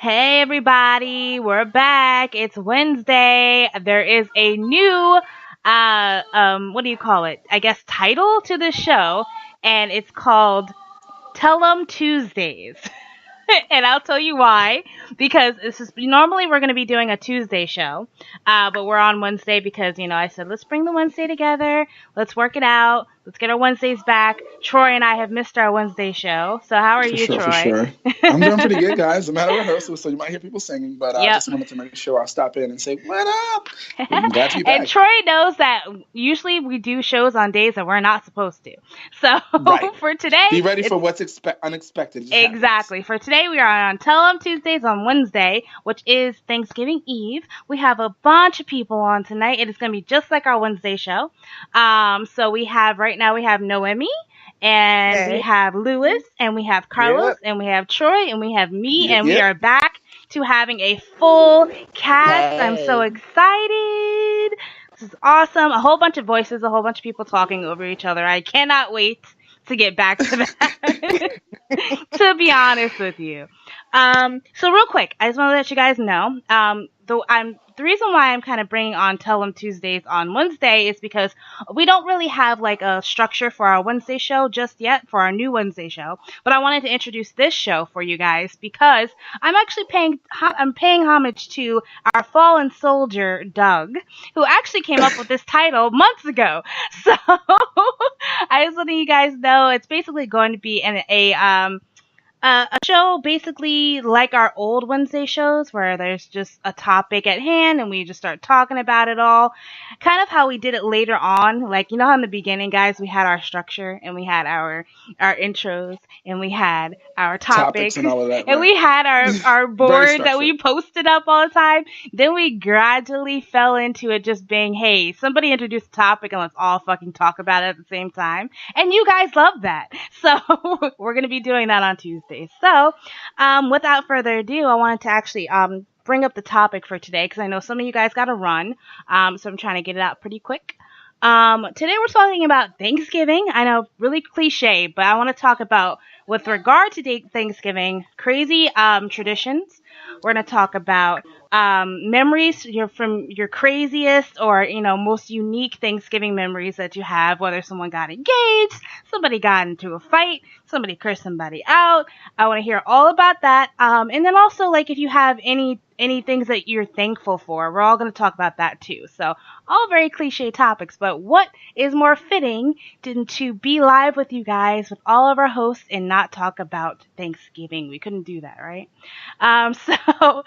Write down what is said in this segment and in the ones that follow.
Hey everybody, we're back. It's Wednesday. There is a new what do you call it? I guess title to the show, and it's called Tell 'em Tuesdays. And I'll tell you why. Because this is normally we're going to be doing a Tuesday show, but we're on Wednesday because I said let's bring the Wednesday together, let's work it out, let's get our Wednesdays back. Troy and I have missed our Wednesday show, so how are For you, sure, for Troy? sure. I'm doing pretty good, guys. I'm at a rehearsal, so you might hear people singing, but I Yep. just wanted to make sure I stop in and say, what up? I'm glad to be And back. Troy knows that usually we do shows on days that we're not supposed to. So Right. for today, Be ready for what's unexpected. It just exactly. happens. For today, we are on Tell 'em Tuesdays on Wednesday, which is Thanksgiving Eve. We have a bunch of people on tonight. It is going to be just like our Wednesday show. So right now we have Noemi, and we Hey. have Lewis, and we have Carlos, Yep. and we have Troy, and we have me, Yep. and we Yep. are back to having a full cast. I'm so Hey. excited. This is awesome. A whole bunch of voices, a whole bunch of people talking over each other. I cannot wait to get back to that. To be honest with you. So real quick, I just want to let you guys know, the reason why I'm kind of bringing on Tell 'em Tuesdays on Wednesday is because we don't really have like a structure for our Wednesday show just yet for our new Wednesday show. But I wanted to introduce this show for you guys because I'm actually paying homage to our fallen soldier Doug, who actually came up with this title months ago. So I just want you guys know it's basically going to be a show basically like our old Wednesday shows where there's just a topic at hand and we just start talking about it all. Kind of how we did it later on. Like, how in the beginning, guys, we had our structure and we had our intros and we had our Topics topics and all of that, and right? we had our Very board that structured. we posted up all the time. Then we gradually fell into it just being, hey, somebody introduce a topic and let's all fucking talk about it at the same time. And you guys love that. So we're going to be doing that on Tuesday. So, without further ado, I wanted to actually bring up the topic for today because I know some of you guys got to run, so I'm trying to get it out pretty quick. Today we're talking about Thanksgiving. I know, really cliche, but I want to talk about, with regard to Thanksgiving, crazy traditions. We're going to talk about memories from your craziest or most unique Thanksgiving memories that you have, whether someone got engaged, somebody got into a fight, somebody cursed somebody out. I want to hear all about that. And then also, like, if you have any things that you're thankful for, we're all going to talk about that too. So all very cliche topics, but what is more fitting than to be live with you guys with all of our hosts and not talk about Thanksgiving? We couldn't do that, right? So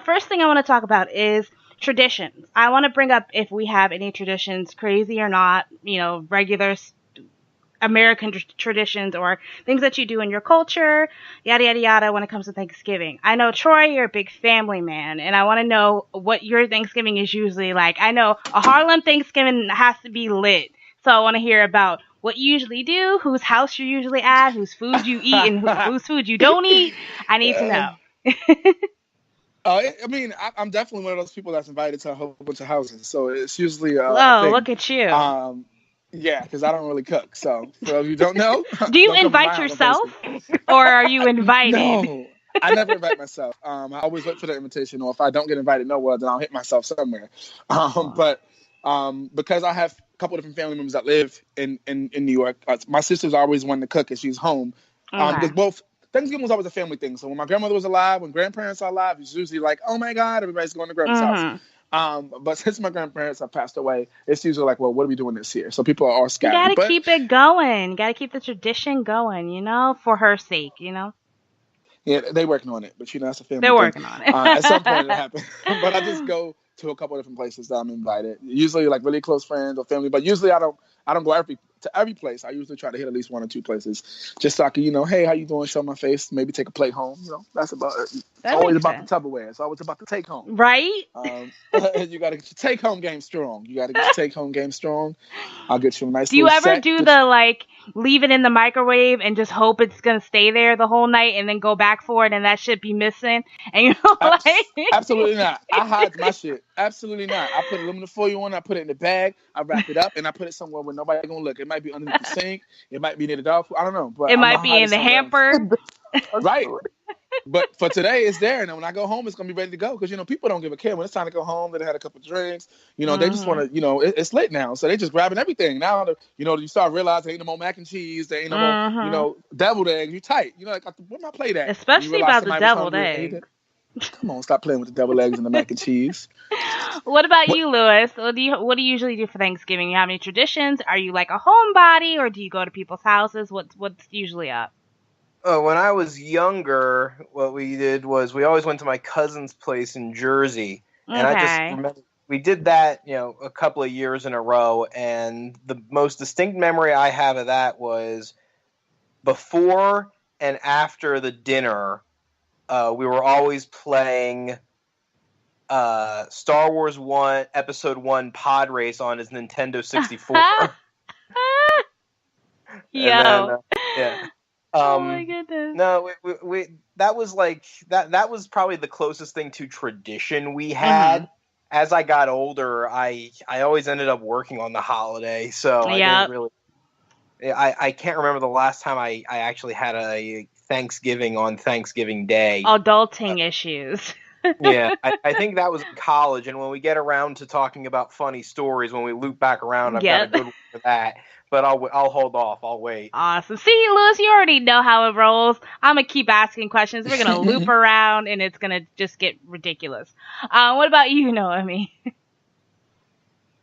first thing I want to talk about is traditions. I want to bring up if we have any traditions, crazy or not, regular American traditions or things that you do in your culture, yada, yada, yada, when it comes to Thanksgiving. I know, Troy, you're a big family man, and I want to know what your Thanksgiving is usually like. I know a Harlem Thanksgiving has to be lit, so I want to hear about what you usually do, whose house you're usually at, whose food you eat, and whose food you don't eat. I need to know. I mean, I'm definitely one of those people that's invited to a whole bunch of houses, so it's usually a Oh, thing. look at you. Yeah, because I don't really cook. So for those of you who don't know, Do you don't come to my invite house on yourself, Thanksgiving. or are you invited? No, I never invite myself. I always wait for the invitation, or if I don't get invited nowhere, then I'll hit myself somewhere. But because I have a couple of different family members that live in New York, my sister's always wanting to cook if she's home. Okay. Because both Thanksgiving was always a family thing. So when my grandmother was alive, when grandparents are alive, it's usually like, oh my God, everybody's going to grandma's house. But since my grandparents have passed away, it's usually like, well, what are we doing this year? So people are all scattered. You gotta keep it going. You gotta keep the tradition going, for her sake, Yeah, they're working on it, but that's a family They're thing. working on it. At some point it'll happen. But I just go to a couple of different places that I'm invited. Usually like really close friends or family, but usually I don't go to every place. I usually try to hit at least one or two places just so I can, hey, how you doing? Show my face, maybe take a plate home. That's about it. It's always about the Tupperware. It's always about the take home. Right? You got to get your take home game strong. I'll get you a nice Do you little ever set. do the, like, leave it in the microwave and just hope it's going to stay there the whole night and then go back for it and that shit be missing? And Absolutely not. I hide my shit. Absolutely not. I put aluminum foil on. I put it in the bag. I wrap it up and I put it somewhere where nobody gonna look. It might be underneath the sink. It might be near the dog food. I don't know. But it might be in the hamper. Right. But for today, it's there, and then when I go home, it's gonna be ready to go because people don't give a care when it's time to go home. They had a couple of drinks, they just want to, it's late now, so they just grabbing everything. Now, you start realizing ain't no more mac and cheese, there ain't no more, deviled eggs. You tight, like where my plate at? Especially about the deviled eggs. Come on, stop playing with the deviled eggs and the mac and cheese. What about you, Lewis? What do you usually do for Thanksgiving? You have any traditions? Are you like a homebody, or do you go to people's houses? What's usually up? When I was younger, what we did was we always went to my cousin's place in Jersey, and I just remember we did that, a couple of years in a row, and the most distinct memory I have of that was before and after the dinner. We were always playing Star Wars 1, Episode 1 Pod Race on his Nintendo 64. Yo. Yeah. Oh my goodness. No, we that was like that was probably the closest thing to tradition we had. Mm-hmm. As I got older, I always ended up working on the holiday, so I didn't really. I can't remember the last time I actually had a Thanksgiving on Thanksgiving Day. Adulting issues. Yeah, I think that was in college, and when we get around to talking about funny stories, when we loop back around, I've got a good one for that. But I'll hold off. I'll wait. Awesome. See, Lewis, you already know how it rolls. I'm going to keep asking questions. We're going to loop around, and it's going to just get ridiculous. What about you, Noemi?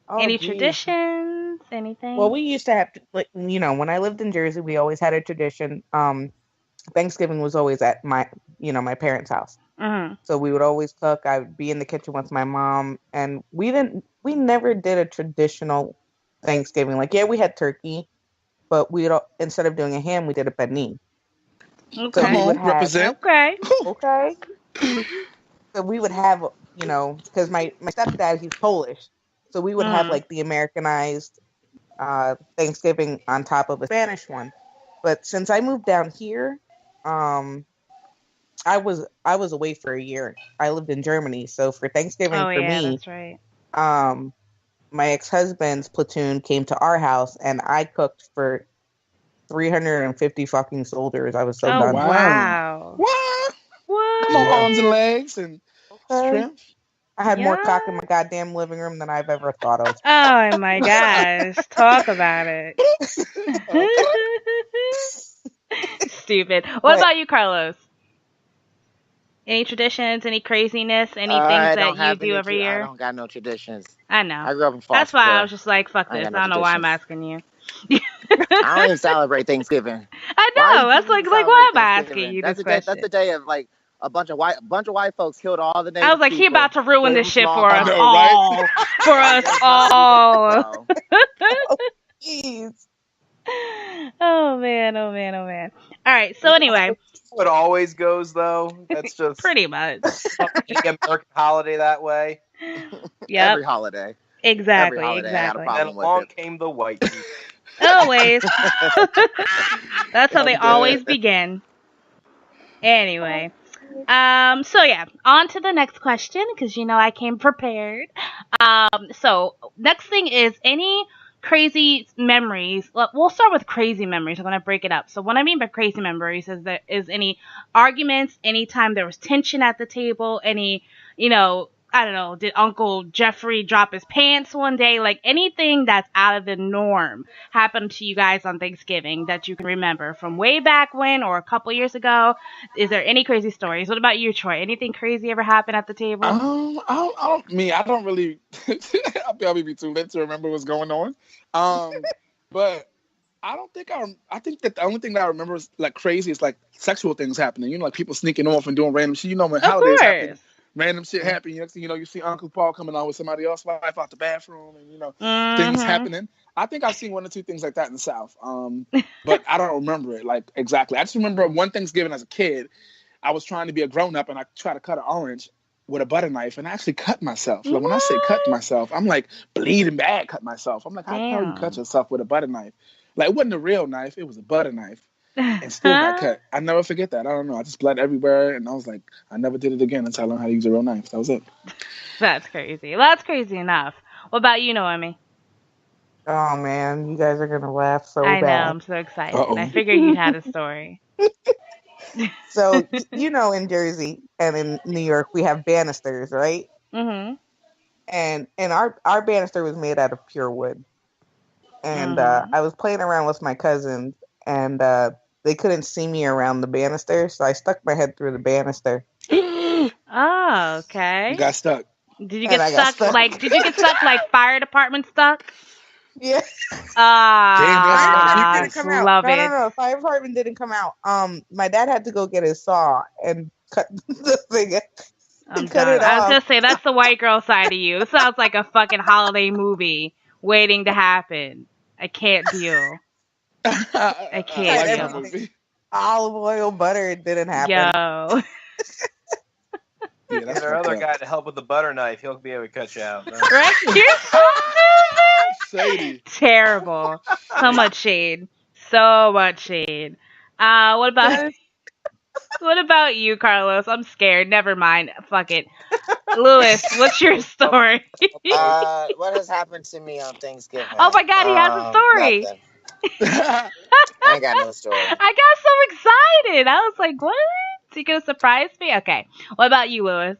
Any traditions? Anything? Well, we used to have, when I lived in Jersey, we always had a tradition. Thanksgiving was always at my parents' house. Mm-hmm. So we would always cook. I would be in the kitchen with my mom, and we never did a traditional Thanksgiving. We had turkey, but instead of doing a ham, we did a panin. Okay. Come on, represent. Okay. So we would have, because my stepdad, he's Polish, so we would have the Americanized Thanksgiving on top of a Spanish one. But since I moved down here, I was away for a year. I lived in Germany, so for Thanksgiving me, that's right. My ex-husband's platoon came to our house, and I cooked for 350 fucking soldiers. I was so done. Wow. What? What? Come on, arms and legs and shrimp. I had more cock in my goddamn living room than I've ever thought of. Oh my gosh. Talk about it. Stupid. What about you, Carlos? Any traditions, any craziness, any things that you do every year? I don't got no traditions. I know. I grew up in Foxborough. That's why I was just like, fuck this. I don't know why I'm asking you. I don't even celebrate Thanksgiving. I know. That's like why am I asking you this question? That's the day of a bunch of white folks killed all the native I was like, people. he about to ruin this shit for us know, all. right? For us all. Jeez. Oh man. All right. So anyway. It always goes though. That's just pretty much the American holiday that way. Yeah. Every holiday. Exactly. Every holiday I had a problem And along came the white people. Always. That's how they always begin. Anyway. So yeah, on to the next question, because I came prepared. So next thing is any crazy memories. We'll start with crazy memories. I'm going to break it up. So what I mean by crazy memories is any arguments, anytime there was tension at the table, any, I don't know, did Uncle Jeffrey drop his pants one day? Like anything that's out of the norm happened to you guys on Thanksgiving that you can remember from way back when or a couple years ago. Is there any crazy stories? What about you, Troy? Anything crazy ever happen at the table? I don't really. I'll probably be too lit to remember what's going on. But I don't think I think that the only thing that I remember is like crazy is like sexual things happening. Like people sneaking off and doing random shit. When holidays happen. Random shit happen. Next thing you see Uncle Paul coming on with somebody else's wife out the bathroom, and things happening. I think I've seen one or two things like that in the South, but I don't remember it like exactly. I just remember one Thanksgiving as a kid. I was trying to be a grown up, and I tried to cut an orange with a butter knife, and I actually cut myself. Like when I say cut myself, I'm like bleeding bad. Cut myself. I'm like, how do you cut yourself with a butter knife? Like it wasn't a real knife; it was a butter knife. And still got cut. I never forget that. I don't know. I just bled everywhere, and I was like, I never did it again until I learned how to use a real knife. That was it. That's crazy. That's crazy enough. What about you, Noemi? Oh man, you guys are gonna laugh so bad. I know. I'm so excited. Uh-oh. I figured you had a story. So in Jersey and in New York we have banisters, right? Mm-hmm. And our banister was made out of pure wood. And I was playing around with my cousins, and they couldn't see me around the banister, so I stuck my head through the banister. Oh, okay. You got stuck. Did you get stuck like? Did you get stuck like fire department stuck? Yeah. Ah, didn't come out. Love it. No. Fire department didn't come out. My dad had to go get his saw and cut the thing. I'm done. I was gonna say that's the white girl side of you. This sounds like a fucking holiday movie waiting to happen. I can't deal. I can't deal. Olive oil, butter, it didn't happen. Yo. Yeah, that's our other guy to help with the butter knife. He'll be able to cut you out. Right? You're so shady. Terrible. So much shade. So much shade. What about you, Carlos? I'm scared. Never mind. Fuck it. Lewis, what's your story? What has happened to me on Thanksgiving? Oh my God, he has a story. I ain't got no story. I got so excited. I was like, what? Is he going to surprise me? Okay. What about you, Lewis?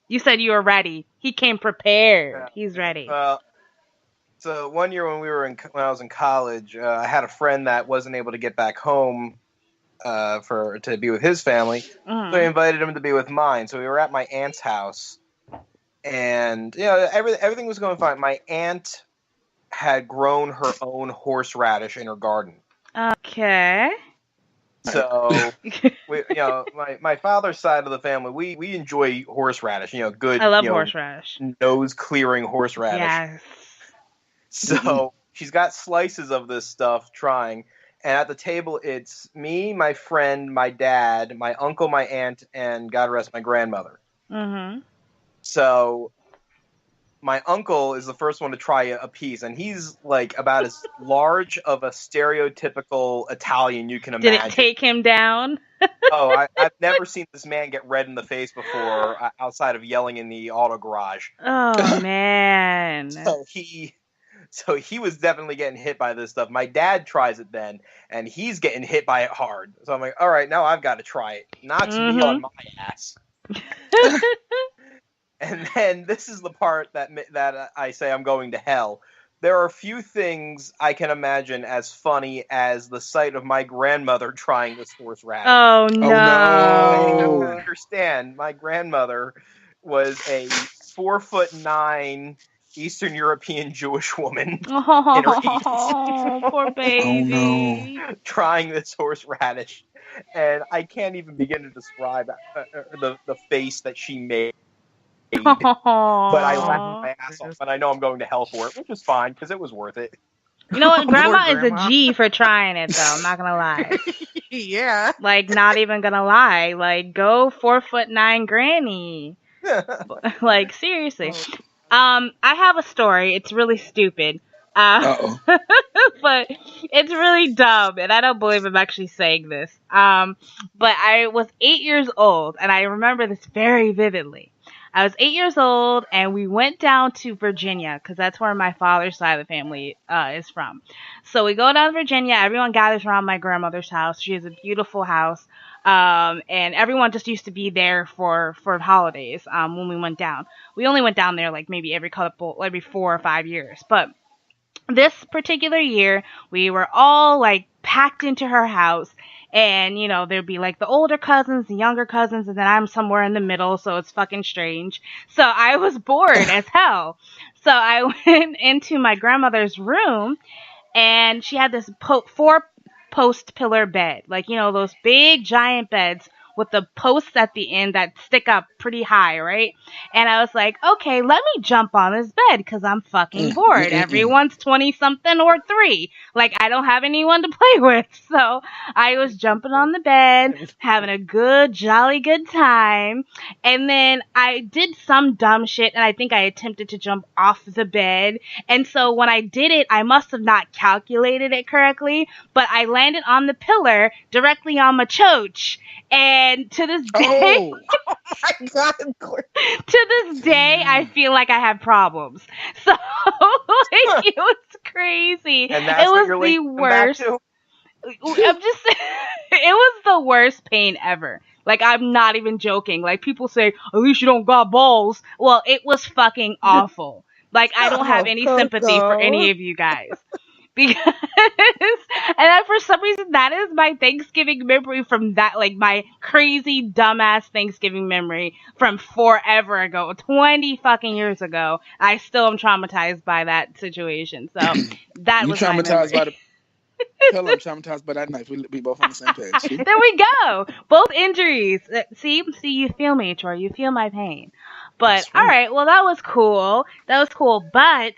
You said you were ready. He came prepared. Yeah. He's ready. So one year when I was in college, I had a friend that wasn't able to get back home to be with his family. Mm-hmm. So I invited him to be with mine. So we were at my aunt's house, and everything was going fine. My aunt had grown her own horseradish in her garden. Okay. So, my father's side of the family, we enjoy horseradish. Good. I love horseradish. Nose clearing horseradish. Yes. So she's got slices of this stuff trying, and at the table it's me, my friend, my dad, my uncle, my aunt, and God rest my grandmother. Mm-hmm. So my uncle is the first one to try a piece, and he's like about as large of a stereotypical Italian you can imagine. Did it take him down? Oh, I've never seen this man get red in the face before outside of yelling in the auto garage. Oh, man. So he was definitely getting hit by this stuff. My dad tries it then, and he's getting hit by it hard. So I'm like, all right, now I've got to try it. Knocks me on my ass. And then this is the part that I say I'm going to hell. There are a few things I can imagine as funny as the sight of my grandmother trying this horseradish. Oh, no. I don't understand. My grandmother was a 4'9" Eastern European Jewish woman in her 80s. Oh, poor baby. Oh, no. Trying this horseradish. And I can't even begin to describe the face that she made. But I laughed my ass off, and I know I'm going to hell for it, which is fine, because it was worth it. You know what? Grandma is a G for trying it, though. I'm not going to lie. Yeah. Like, not even going to lie. Like, go 4'9" granny. Like, seriously. I have a story. It's really stupid. But it's really dumb, and I don't believe I'm actually saying this. But I was 8 years old, and I remember this very vividly. I was 8 years old, and we went down to Virginia, because that's where my father's side of the family is from. So we go down to Virginia. Everyone gathers around my grandmother's house. She has a beautiful house, and everyone just used to be there for holidays when we went down. We only went down there like maybe every 4 or 5 years, but this particular year, we were all like packed into her house, and there'd be like the older cousins, the younger cousins, and then I'm somewhere in the middle, so it's fucking strange. So I was bored as hell. So I went into my grandmother's room, and she had this 4-post pillar bed, like those big giant beds with the posts at the end that stick up pretty high, right? And I was like, okay, let me jump on this bed because I'm fucking bored. Everyone's 20-something or 3. Like, I don't have anyone to play with. So I was jumping on the bed, having a good, jolly good time. And then I did some dumb shit, and I think I attempted to jump off the bed. And so when I did it, I must have not calculated it correctly, but I landed on the pillar directly on my choach. And to this day, oh my God, to this day, I feel like I have problems. So like, it was crazy. And that's it was what you're the worst. I'm just it was the worst pain ever. Like, I'm not even joking. Like, people say, at least you don't got balls. Well, it was fucking awful. Like, I don't have any sympathy for any of you guys. Because, and then for some reason, that is my Thanksgiving memory from that, like, my crazy, dumbass Thanksgiving memory from forever ago, 20 fucking years ago. I still am traumatized by that situation. So, that You was my traumatized by memory. Hell, I'm traumatized by that knife. We both on the same page. See? There we go. Both injuries. See, you feel me, Troy. You feel my pain. But That's right. all right, well, that was cool. But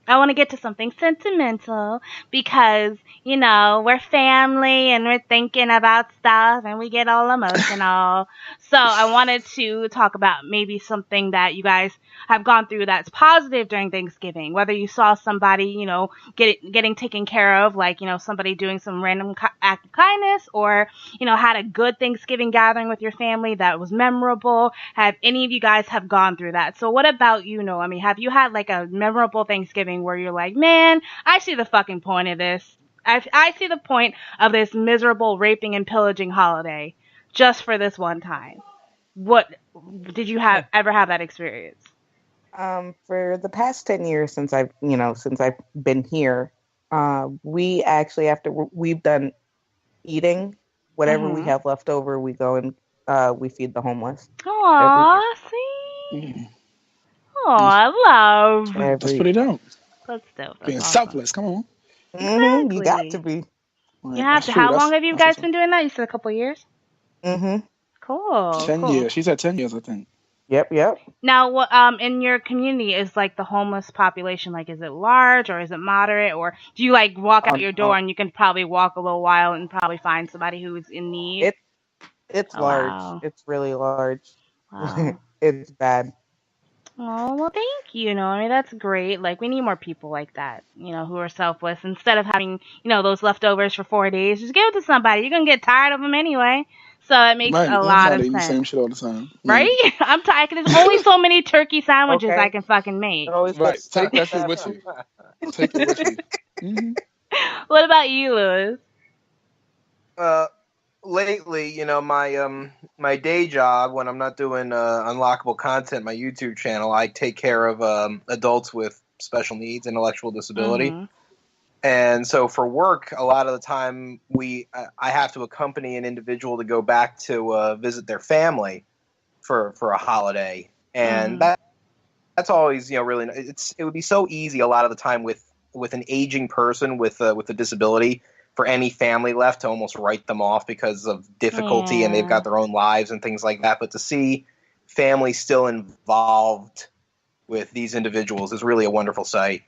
I want to get to something sentimental because, you know, we're family and we're thinking about stuff and we get all emotional. So I wanted to talk about maybe something that you guys have gone through that's positive during Thanksgiving. Whether you saw somebody, you know, getting taken care of, like, you know, somebody doing some random act of kindness, or, you know, had a good Thanksgiving gathering with your family that was memorable. Have any of you guys have gone through that? So what about you, Noemi? Have you had like a memorable Thanksgiving where you're like, man, I see the fucking point of this. I see the point of this miserable raping and pillaging holiday just for this one time. What did you ever have that experience? For the past 10 years since I've been here, we actually, after we've done eating, whatever we have left over, we go and we feed the homeless. Aw, see? Aw, love. That's pretty dope. That's dope. That's Being awesome. selfless. Come on. Exactly. You got to be. You have to. How long have you guys been doing that? You said a couple of years? Mm-hmm. Cool. 10 years. She said 10 years, I think. Yep. Now, what in your community is like the homeless population? Like, is it large or is it moderate, or do you like walk out your door and you can probably walk a little while and probably find somebody who's in need? It's large. Wow. It's really large. Wow. It's bad. Oh, well, thank you. I mean, that's great. Like, we need more people like that, you know, who are selfless. Instead of having, you know, those leftovers for 4 days, just give it to somebody. You're going to get tired of them anyway. So it makes a lot of sense. The same shit all the time. Right? I'm tired. There's only so many turkey sandwiches I can fucking make. Right. Take that shit with you. Take it with you. Mm-hmm. What about you, Lewis? Lately, you know, my day job, when I'm not doing unlockable content, my YouTube channel, I take care of adults with special needs, intellectual disability. Mm-hmm. And so for work, a lot of the time I have to accompany an individual to go back to visit their family for a holiday. And that's always, you know, really, it would be so easy a lot of the time with an aging person with a disability for any family left to almost write them off because of difficulty and they've got their own lives and things like that. But to see families still involved with these individuals is really a wonderful sight.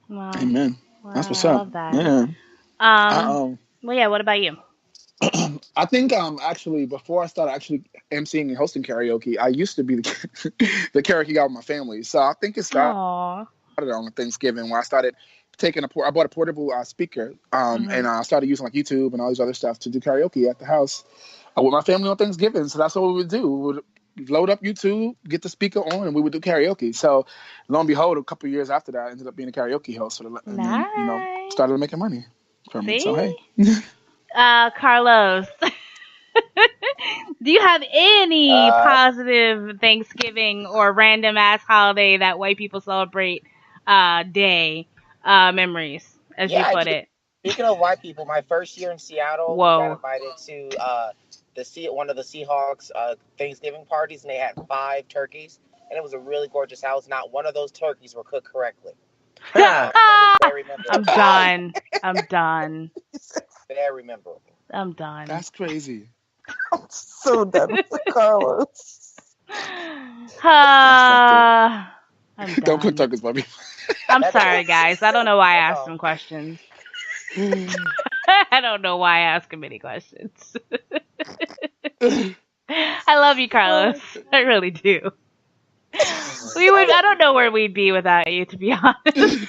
Wow. Amen. Wow, that's what's I up. love that. Yeah. Well, yeah, what about you? I think actually before I started actually emceeing and hosting karaoke, I used to be the karaoke guy with my family. So I think it started on Thanksgiving when I started I bought a portable speaker and I started using like YouTube and all these other stuff to do karaoke at the house with my family on Thanksgiving. So that's what we would do. We would load up YouTube, get the speaker on, and we would do karaoke. So lo and behold, a couple of years after that, I ended up being a karaoke host. And then, you know, started making money from it. So hey. Carlos, do you have any positive Thanksgiving or random ass holiday that white people celebrate day memories, as you put it? Speaking of white people, my first year in Seattle, we got invited to one of the Seahawks Thanksgiving parties, and they had 5 turkeys, and it was a really gorgeous house. Not one of those turkeys were cooked correctly. I'm done. Very memorable. I'm done. That's crazy. I'm so done with Carlos. I'm done. Don't cook turkeys, baby. I'm sorry, guys. I don't know why I asked him questions. I don't know why I ask him any questions. I love you, Carlos. I really do. I don't know where we'd be without you, to be honest.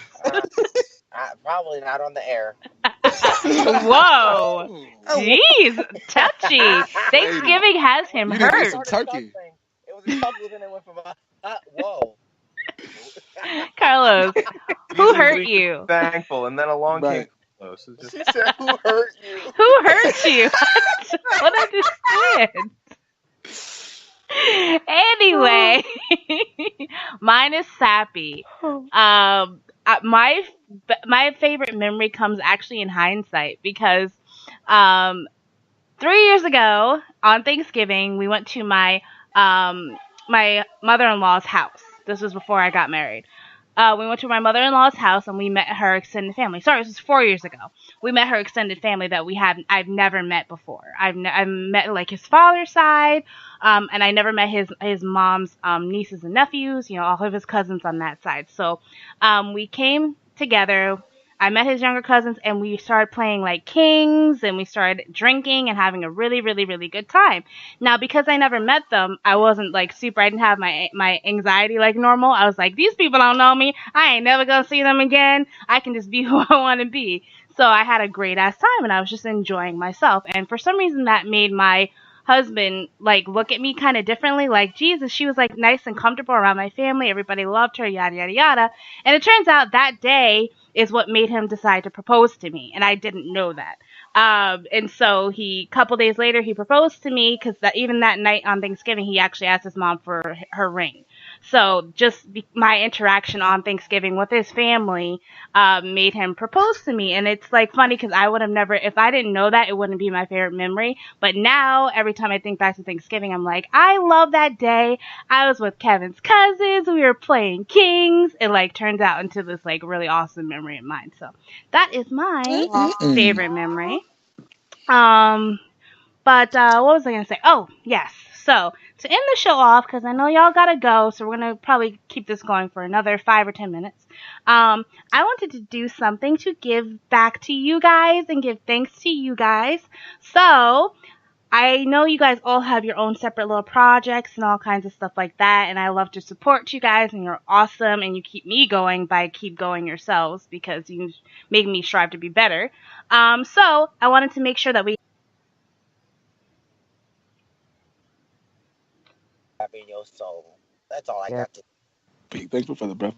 Probably not on the air. Whoa. Jeez. Touchy. Thanksgiving has him hurt. Turkey. It was a couple, then it went from whoa. Carlos, who hurt you? Thankful, and then along came close. It's just... She said, "Who hurt you? Who hurt you?" I don't understand. Anyway, mine is sappy. My favorite memory comes actually in hindsight because 3 years ago on Thanksgiving we went to my my mother-in-law's house. This was before I got married. We went to my mother-in-law's house and we met her extended family. Sorry, this was 4 years ago. We met her extended family that I've never met before. I've met like his father's side, and I never met his mom's nieces and nephews. You know, all of his cousins on that side. So, we came together. I met his younger cousins and we started playing like kings and we started drinking and having a really, really, really good time. Now, because I never met them, I wasn't like I didn't have my anxiety like normal. I was like, these people don't know me. I ain't never gonna see them again. I can just be who I want to be. So I had a great ass time and I was just enjoying myself. And for some reason that made my husband like look at me kind of differently, like Jesus, she was like nice and comfortable around my family, everybody loved her, yada yada yada. And it turns out that day is what made him decide to propose to me, and I didn't know that. And so couple days later he proposed to me because even that night on Thanksgiving he actually asked his mom for her ring. So just my interaction on Thanksgiving with his family made him propose to me. And it's like funny because I would have never, if I didn't know that, it wouldn't be my favorite memory. But now every time I think back to Thanksgiving, I'm like, I love that day. I was with Kevin's cousins. We were playing kings. It like turns out into this like really awesome memory of mine. So that is my favorite memory. But what was I going to say? Oh, yes. So to end the show off, because I know y'all gotta go, so we're gonna probably keep this going for another 5 or 10 minutes. I wanted to do something to give back to you guys and give thanks to you guys. So I know you guys all have your own separate little projects and all kinds of stuff like that, and I love to support you guys, and you're awesome, and you keep me going by keep going yourselves because you make me strive to be better. So I wanted to make sure that we happy in your soul. That's all I got to be thankful for the breath.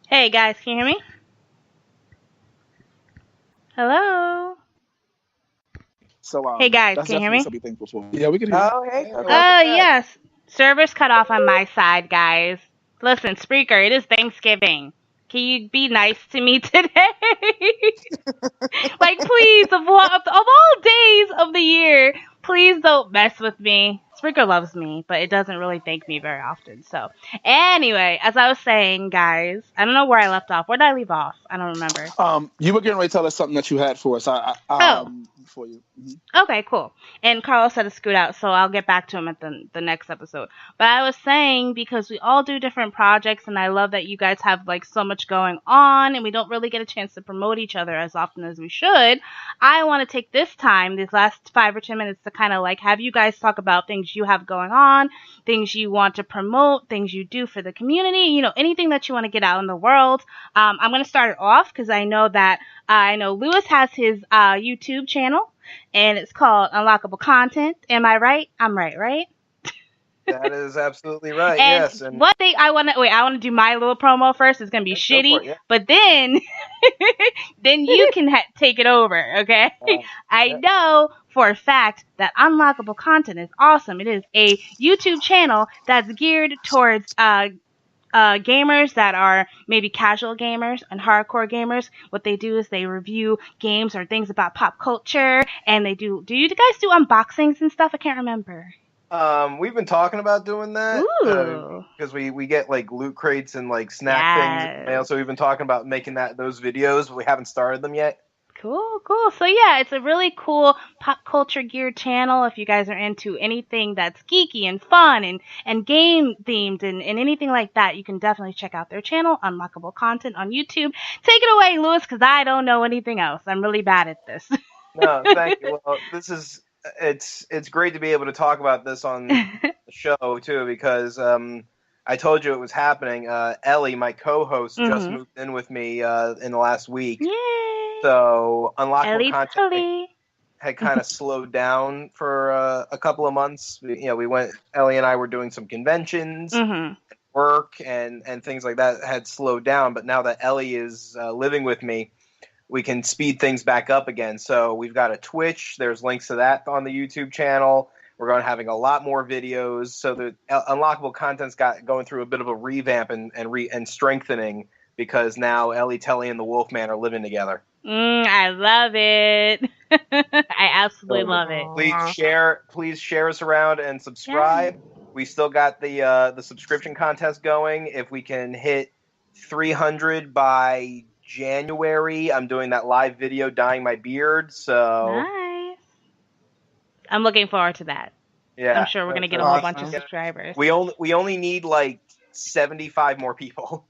Hey guys, can you hear me? Hello? So hey guys, can you hear me? Be thankful for. Yeah, we can hear you. Oh, hey. Yes. Servers cut off on my side, guys. Listen, Spreaker, it is Thanksgiving. Can you be nice to me today? Like, please, of all days of the year, please don't mess with me. Spreaker loves me, but it doesn't really thank me very often. So, anyway, as I was saying, guys, I don't know where I left off. Where did I leave off? I don't remember. You were getting ready to tell us something that you had for us. For you. Mm-hmm. Okay, cool. And Carlos had to scoot out, so I'll get back to him at the next episode. But I was saying, because we all do different projects, and I love that you guys have like so much going on, and we don't really get a chance to promote each other as often as we should. I want to take this time, these last 5 or 10 minutes, to kind of like have you guys talk about things you have going on, things you want to promote, things you do for the community, you know, anything that you want to get out in the world. I'm going to start it off because I know that Lewis has his YouTube channel, and it's called Unlockable Content. Am I right? I'm right? That is absolutely right. And yes. And one thing I want to do my little promo first. It's gonna be shitty, but then you can take it over. Okay? I know for a fact that Unlockable Content is awesome. It is a YouTube channel that's geared towards gamers that are maybe casual gamers and hardcore gamers. What they do is they review games or things about pop culture, and they do you guys do unboxings and stuff? I can't remember. We've been talking about doing that because we get like loot crates and like snack things. And so we've been talking about making those videos, but we haven't started them yet. Cool. So yeah, it's a really cool pop culture geared channel. If you guys are into anything that's geeky and fun and game themed and anything like that, you can definitely check out their channel, Unlockable Content on YouTube. Take it away, Lewis, because I don't know anything else. I'm really bad at this. No, thank you. Well, it's great to be able to talk about this on the show too, because I told you it was happening. Ellie, my co-host, just moved in with me in the last week. Yay! So Unlockable Content had kind of slowed down for a couple of months. Ellie and I were doing some conventions, work, and things like that had slowed down. But now that Ellie is living with me, we can speed things back up again. So we've got a Twitch. There's links to that on the YouTube channel. We're going to having a lot more videos. So the Unlockable Content's going through a bit of a revamp and strengthening, because now Ellie, Telly, and the Wolfman are living together. I love it. I absolutely love it. Please share us around and subscribe. Yeah. We still got the subscription contest going. If we can hit 300 by January, I'm doing that live video dyeing my beard. So nice. I'm looking forward to that. Yeah, I'm sure we're gonna get a whole bunch of subscribers. We only need like 75 more people.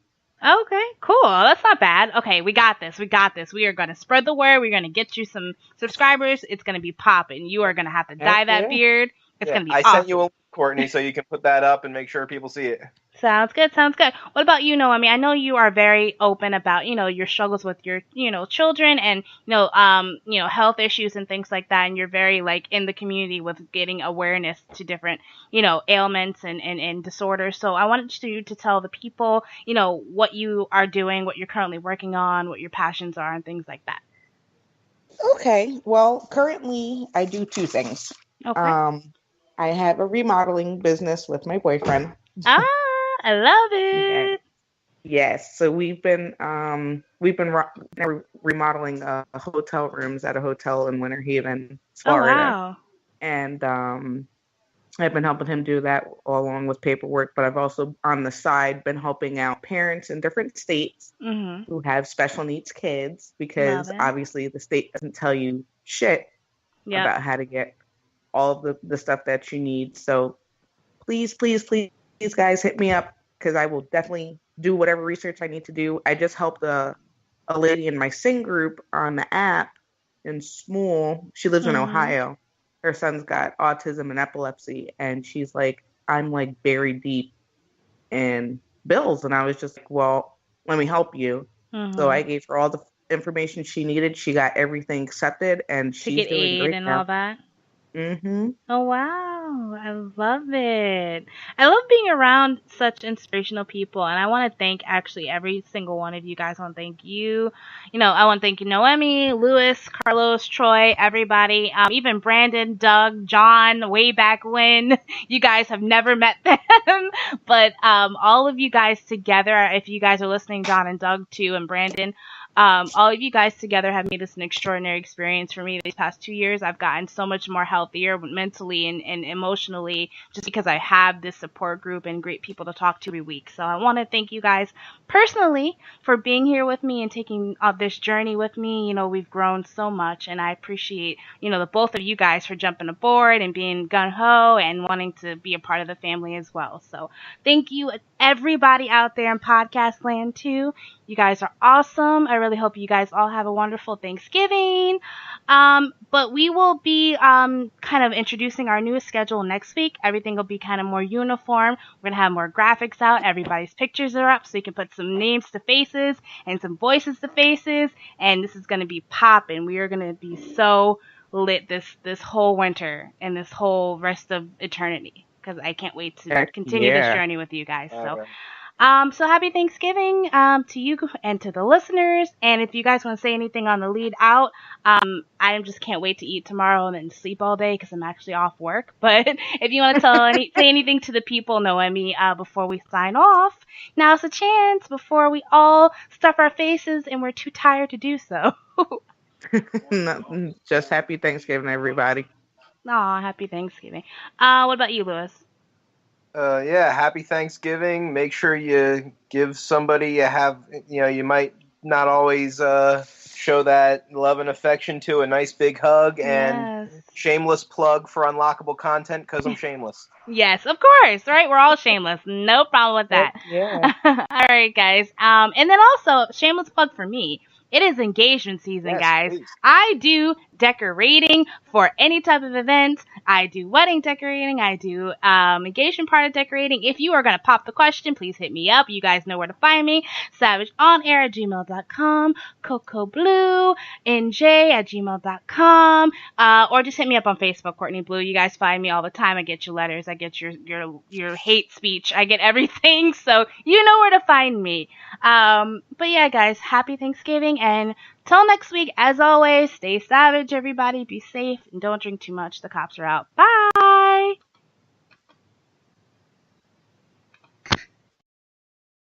Okay, cool. That's not bad. Okay, we got this. We are going to spread the word. We're going to get you some subscribers. It's going to be popping. You are going to have to dye that beard. It's going to be awesome. I sent you a link, Courtney, so you can put that up and make sure people see it. Sounds good. What about you, Noemi? I know you are very open about, your struggles with your, children and, health issues and things like that. And you're very, in the community with getting awareness to different, ailments and disorders. So I wanted you to tell the people, what you are doing, what you're currently working on, what your passions are and things like that. Okay. Well, currently I do two things. Okay. I have a remodeling business with my boyfriend. I love it. Yes. So we've been remodeling hotel rooms at a hotel in Winter Haven, Florida. Oh, wow. And I've been helping him do that along with paperwork, but I've also on the side been helping out parents in different states who have special needs kids, because obviously the state doesn't tell you shit about how to get all of the stuff that you need. So please, guys, hit me up, because I will definitely do whatever research I need to do. I just helped a lady in my Sing group on the app in Small. She lives in Ohio. Her son's got autism and epilepsy, and she's like, I'm like buried deep in bills. And I was just like, well, let me help you. So I gave her all the information she needed. She got everything accepted, and she's doing aid great and now. all that. Mm-hmm. Oh, wow. I love it. I love being around such inspirational people. And I want to thank actually every single one of you guys. I want to thank you. I want to thank you, Noemi, Lewis, Carlos, Troy, everybody. Even Brandon, Doug, John, way back when. You guys have never met them. But all of you guys together, if you guys are listening, John and Doug too, and Brandon, all of you guys together have made this an extraordinary experience for me these past 2 years. I've gotten so much more healthier mentally and emotionally, just because I have this support group and great people to talk to every week. So I want to thank you guys personally for being here with me and taking this journey with me. We've grown so much, and I appreciate, the both of you guys for jumping aboard and being gung-ho and wanting to be a part of the family as well. So thank you, everybody out there in podcast land too. You guys are awesome. I really hope you guys all have a wonderful Thanksgiving. But we will be kind of introducing our newest schedule next week. Everything will be kind of more uniform. We're going to have more graphics out. Everybody's pictures are up, so you can put some names to faces and some voices to faces. And this is going to be popping. We are going to be so lit this whole winter and this whole rest of eternity, because I can't wait to continue this journey with you guys. So happy Thanksgiving to you and to the listeners. And if you guys want to say anything on the lead out, I just can't wait to eat tomorrow and then sleep all day, because I'm actually off work. But if you want to say anything to the people, Noemi, before we sign off, now's the chance before we all stuff our faces and we're too tired to do so. No, just happy Thanksgiving, everybody. Aw, happy Thanksgiving. What about you, Lewis? Happy Thanksgiving. Make sure you give somebody you might not always show that love and affection to a nice big hug. And shameless plug for Unlockable Content, because I'm shameless. Yes, of course, right? We're all shameless. No problem with that. Yeah. All right, guys. And then also, shameless plug for me. It is engagement season, guys. Please. I do decorating for any type of event. I do wedding decorating. I do engagement party decorating. If you are going to pop the question, please hit me up. You guys know where to find me. savageonair@gmail.com, cocobluenj@gmail.com, or just hit me up on Facebook, Courtney Blue. You guys find me all the time. I get your letters. I get your hate speech. I get everything. So you know where to find me. But yeah, guys, happy Thanksgiving, and Till next week, as always, stay savage, everybody. Be safe and don't drink too much. The cops are out. Bye.